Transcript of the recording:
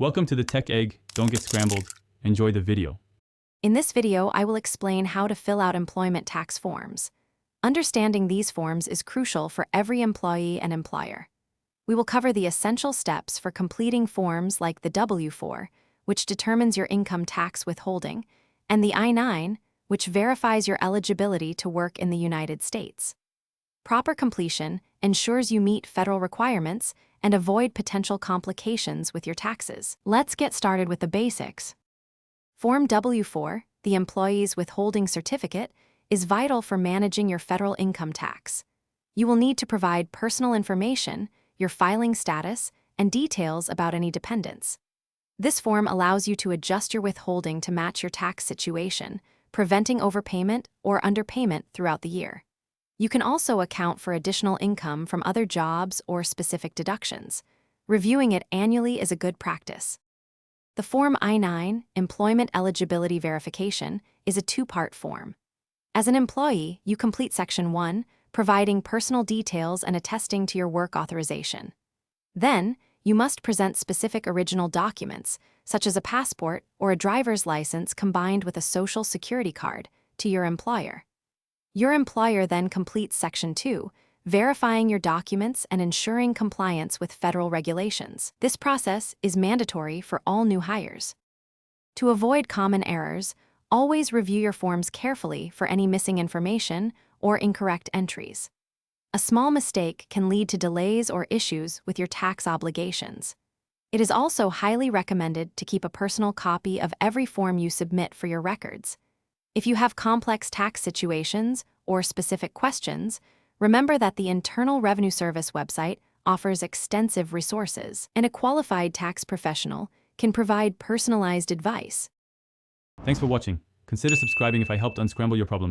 Welcome to the Tech Egg. Don't get scrambled. Enjoy the video. In this video, I will explain how to fill out employment tax forms. Understanding these forms is crucial for every employee and employer. We will cover the essential steps for completing forms like the W-4, which determines your income tax withholding, and the I-9, which verifies your eligibility to work in the United States. Proper completion ensures you meet federal requirements and avoid potential complications with your taxes. Let's get started with the basics. Form W-4, the Employee's Withholding Certificate, is vital for managing your federal income tax. You will need to provide personal information, your filing status, and details about any dependents. This form allows you to adjust your withholding to match your tax situation, preventing overpayment or underpayment throughout the year. You can also account for additional income from other jobs or specific deductions. Reviewing it annually is a good practice. The Form I-9, Employment Eligibility Verification, is a two-part form. As an employee, you complete Section 1, providing personal details and attesting to your work authorization. Then, you must present specific original documents, such as a passport or a driver's license combined with a Social Security card, to your employer. Your employer then completes Section 2, verifying your documents and ensuring compliance with federal regulations. This process is mandatory for all new hires. To avoid common errors, always review your forms carefully for any missing information or incorrect entries. A small mistake can lead to delays or issues with your tax obligations. It is also highly recommended to keep a personal copy of every form you submit for your records. If you have complex tax situations or specific questions, remember that the Internal Revenue Service website offers extensive resources, and a qualified tax professional can provide personalized advice. Thanks for watching. Consider subscribing if I helped unscramble your problems.